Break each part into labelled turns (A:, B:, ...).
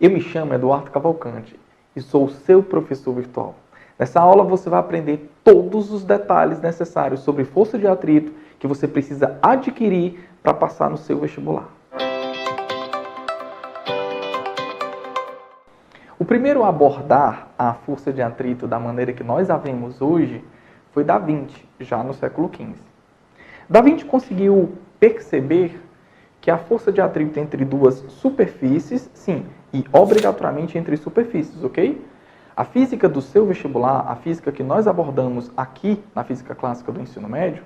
A: Eu me chamo Eduardo Cavalcante e sou o seu professor virtual. Nessa aula você vai aprender todos os detalhes necessários sobre força de atrito que você precisa adquirir para passar no seu vestibular. O primeiro a abordar a força de atrito da maneira que nós a vemos hoje foi Da Vinci, já no século XV. Da Vinci conseguiu perceber que a força de atrito entre duas superfícies, sim, e obrigatoriamente entre superfícies, ok? A física do seu vestibular, a física que nós abordamos aqui na física clássica do ensino médio,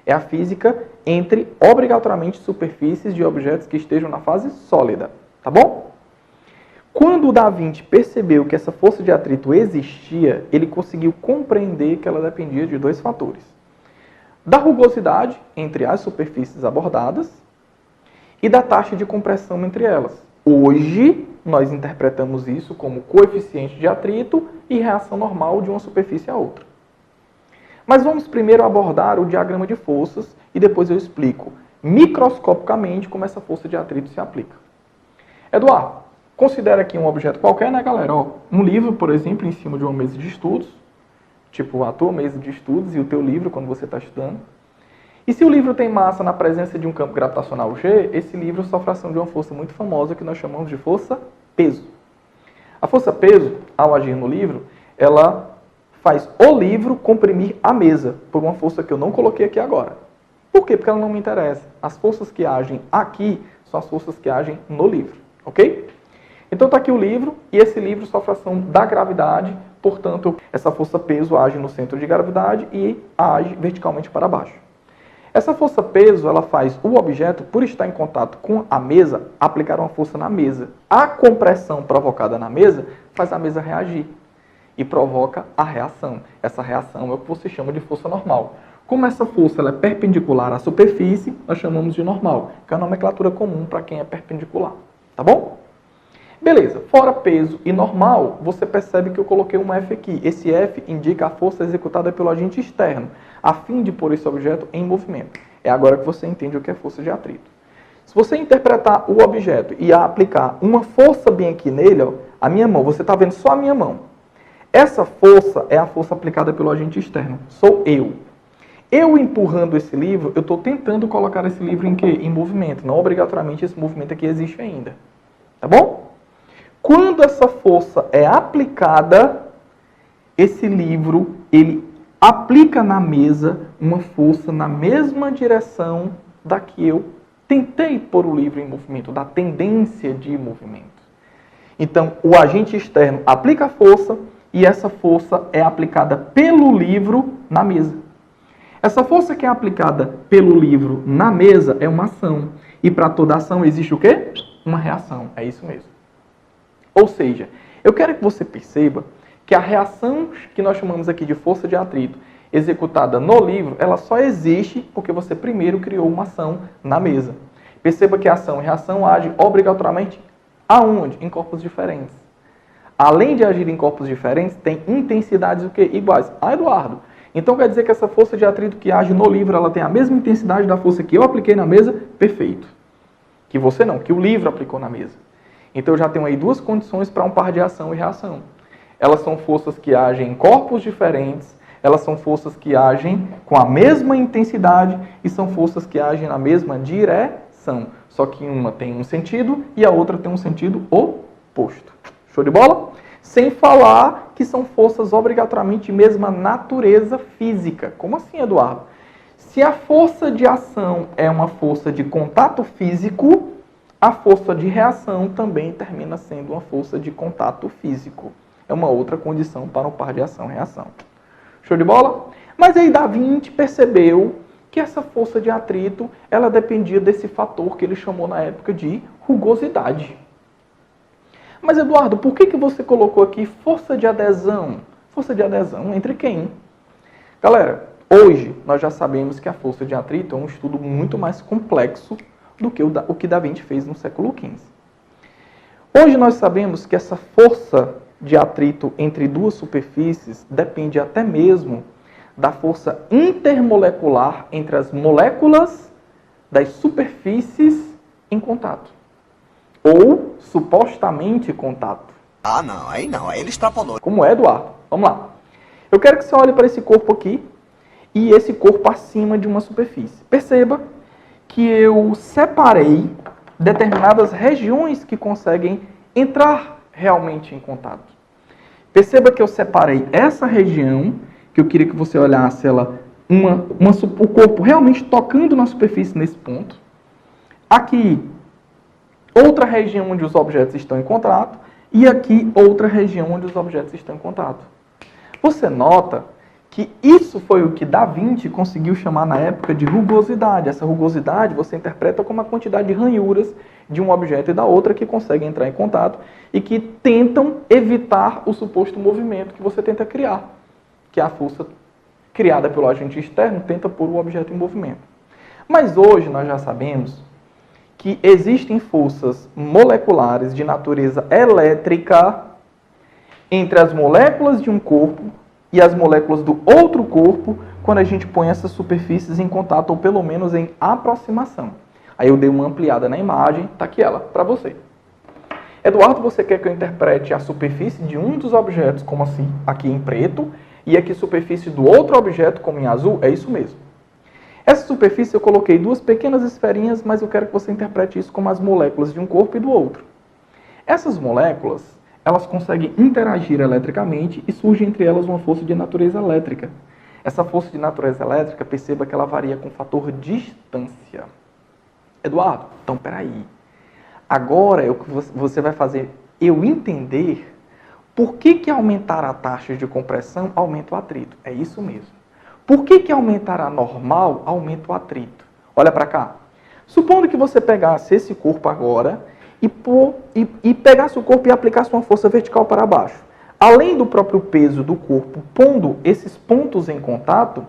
A: é a física entre obrigatoriamente superfícies de objetos que estejam na fase sólida, tá bom? Quando o Da Vinci percebeu que essa força de atrito existia, ele conseguiu compreender que ela dependia de dois fatores: da rugosidade entre as superfícies abordadas e da taxa de compressão entre elas. Hoje, nós interpretamos isso como coeficiente de atrito e reação normal de uma superfície a outra. Mas vamos primeiro abordar o diagrama de forças e depois eu explico microscopicamente como essa força de atrito se aplica. Eduardo, considera aqui um objeto qualquer, né, galera? Ó, um livro, por exemplo, em cima de uma mesa de estudos, tipo a tua mesa de estudos e o teu livro quando você está estudando. E se o livro tem massa na presença de um campo gravitacional G, esse livro sofre ação de uma força muito famosa que nós chamamos de força-peso. A força-peso, ao agir no livro, ela faz o livro comprimir a mesa por uma força que eu não coloquei aqui agora. Por quê? Porque ela não me interessa. As forças que agem aqui são as forças que agem no livro, ok? Então está aqui o livro e esse livro sofre ação da gravidade, portanto, essa força-peso age no centro de gravidade e age verticalmente para baixo. Essa força-peso, ela faz o objeto, por estar em contato com a mesa, aplicar uma força na mesa. A compressão provocada na mesa faz a mesa reagir e provoca a reação. Essa reação é o que você chama de força normal. Como essa força ela é perpendicular à superfície, nós chamamos de normal, que é a nomenclatura comum para quem é perpendicular. Tá bom? Beleza, fora peso e normal, você percebe que eu coloquei um F aqui. Esse F indica a força executada pelo agente externo, a fim de pôr esse objeto em movimento. É agora que você entende o que é força de atrito. Se você interpretar o objeto e aplicar uma força bem aqui nele, ó, a minha mão, você está vendo só a minha mão. Essa força é a força aplicada pelo agente externo, sou eu. Eu empurrando esse livro, eu estou tentando colocar esse livro em quê? Em movimento. Não obrigatoriamente esse movimento aqui existe ainda. Tá bom? Quando essa força é aplicada, esse livro, ele aplica na mesa uma força na mesma direção da que eu tentei pôr o livro em movimento, da tendência de movimento. Então, o agente externo aplica a força e essa força é aplicada pelo livro na mesa. Essa força que é aplicada pelo livro na mesa é uma ação. E para toda ação existe o quê? Uma reação. É isso mesmo. Ou seja, eu quero que você perceba que a reação que nós chamamos aqui de força de atrito executada no livro, ela só existe porque você primeiro criou uma ação na mesa. Perceba que a ação e reação agem obrigatoriamente aonde? Em corpos diferentes. Além de agir em corpos diferentes, tem intensidades o quê? Iguais. Ah, Eduardo, então quer dizer que essa força de atrito que age no livro, ela tem a mesma intensidade da força que eu apliquei na mesa? Perfeito. Que você não, que o livro aplicou na mesa. Então eu já tenho aí duas condições para um par de ação e reação. Elas são forças que agem em corpos diferentes, elas são forças que agem com a mesma intensidade e são forças que agem na mesma direção. Só que uma tem um sentido e a outra tem um sentido oposto. Show de bola? Sem falar que são forças obrigatoriamente de mesma natureza física. Como assim, Eduardo? Se a força de ação é uma força de contato físico, a força de reação também termina sendo uma força de contato físico. É uma outra condição para um par de ação e reação. Show de bola? Mas aí Da Vinci percebeu que essa força de atrito, ela dependia desse fator que ele chamou na época de rugosidade. Mas Eduardo, por que você colocou aqui força de adesão? Força de adesão entre quem? Galera, hoje nós já sabemos que a força de atrito é um estudo muito mais complexo do que o que Da Vinci fez no século XV. Hoje nós sabemos que essa força de atrito entre duas superfícies depende até mesmo da força intermolecular entre as moléculas das superfícies em contato. ou supostamente contato.
B: Ah, não, aí ele extrapolou.
A: Como é, Eduardo? Vamos lá. Eu quero que você olhe para esse corpo aqui e esse corpo acima de uma superfície. Perceba que eu separei determinadas regiões que conseguem entrar realmente em contato. Perceba que eu separei essa região, que eu queria que você olhasse ela, o corpo realmente tocando na superfície nesse ponto. Aqui, outra região onde os objetos estão em contato. E aqui, outra região onde os objetos estão em contato. Você nota que isso foi o que Da Vinci conseguiu chamar na época de rugosidade. Essa rugosidade você interpreta como a quantidade de ranhuras de um objeto e da outra que conseguem entrar em contato e que tentam evitar o suposto movimento que você tenta criar, que é a força criada pelo agente externo tenta pôr o objeto em movimento. Mas hoje nós já sabemos que existem forças moleculares de natureza elétrica entre as moléculas de um corpo e as moléculas do outro corpo quando a gente põe essas superfícies em contato ou pelo menos em aproximação. Aí eu dei uma ampliada na imagem, tá aqui ela, para você. Eduardo, você quer que eu interprete a superfície de um dos objetos como assim, aqui em preto, e aqui a superfície do outro objeto como em azul? É isso mesmo. Essa superfície eu coloquei duas pequenas esferinhas, mas eu quero que você interprete isso como as moléculas de um corpo e do outro. Essas moléculas, elas conseguem interagir eletricamente e surge entre elas uma força de natureza elétrica. Essa força de natureza elétrica, perceba que ela varia com o fator distância. Eduardo, então peraí. Agora você vai fazer eu entender por que aumentar a taxa de compressão aumenta o atrito. É isso mesmo. Por que aumentar a normal aumenta o atrito? Olha para cá. Supondo que você pegasse esse corpo agora e pegasse o corpo e aplicasse uma força vertical para baixo. Além do próprio peso do corpo pondo esses pontos em contato,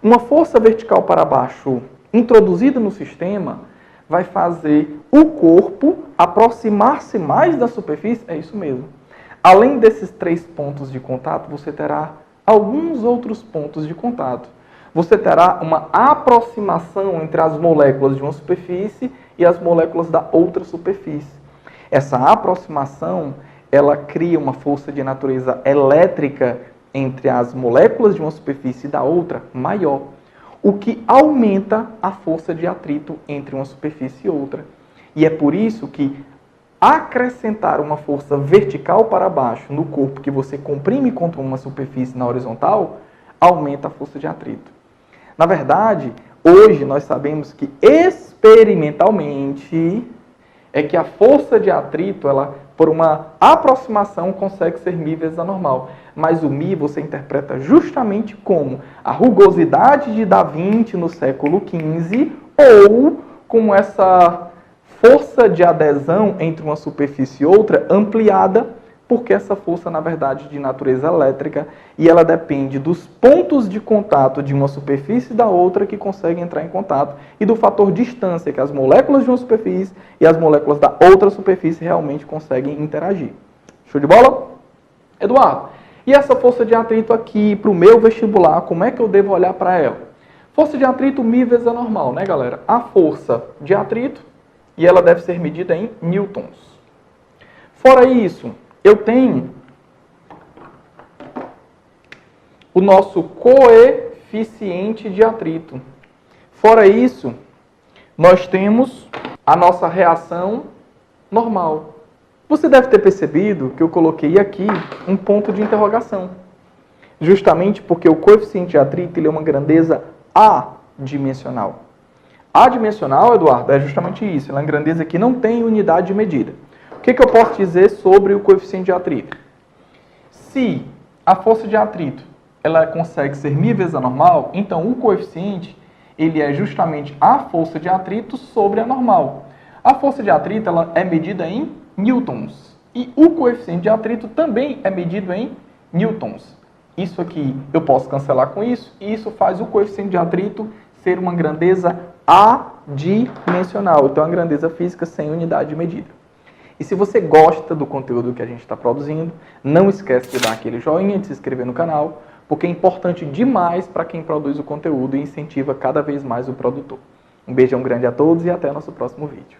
A: uma força vertical para baixo introduzida no sistema vai fazer o corpo aproximar-se mais da superfície. É isso mesmo. Além desses 3 pontos de contato, você terá alguns outros pontos de contato. Você terá uma aproximação entre as moléculas de uma superfície e as moléculas da outra superfície. Essa aproximação, ela cria uma força de natureza elétrica entre as moléculas de uma superfície e da outra maior, o que aumenta a força de atrito entre uma superfície e outra. E é por isso que acrescentar uma força vertical para baixo no corpo que você comprime contra uma superfície na horizontal, aumenta a força de atrito. Na verdade, hoje nós sabemos que experimentalmente é que a força de atrito, ela, por uma aproximação, consegue ser μ vezes a normal. Mas o μ você interpreta justamente como a rugosidade de Da Vinci no século XV ou como essa força de adesão entre uma superfície e outra ampliada, porque essa força, na verdade, é de natureza elétrica e ela depende dos pontos de contato de uma superfície e da outra que conseguem entrar em contato e do fator distância, que as moléculas de uma superfície e as moléculas da outra superfície realmente conseguem interagir. Show de bola? Eduardo, e essa força de atrito aqui para o meu vestibular, como é que eu devo olhar para ela? Força de atrito μ vezes a normal, né, galera? A força de atrito, e ela deve ser medida em newtons. Fora isso, eu tenho o nosso coeficiente de atrito. Fora isso, nós temos a nossa reação normal. Você deve ter percebido que eu coloquei aqui um ponto de interrogação. Justamente porque o coeficiente de atrito ele é uma grandeza adimensional. Adimensional, Eduardo, é justamente isso. Ela é uma grandeza que não tem unidade de medida. O que eu posso dizer sobre o coeficiente de atrito? Se a força de atrito ela consegue ser μ vezes a normal, então o coeficiente ele é justamente a força de atrito sobre a normal. A força de atrito ela é medida em newtons. E o coeficiente de atrito também é medido em newtons. Isso aqui eu posso cancelar com isso, e isso faz o coeficiente de atrito ser uma grandeza adimensional. Então, é uma grandeza física sem unidade de medida. E se você gosta do conteúdo que a gente está produzindo, não esquece de dar aquele joinha, de se inscrever no canal, porque é importante demais para quem produz o conteúdo e incentiva cada vez mais o produtor. Um beijão grande a todos e até o nosso próximo vídeo.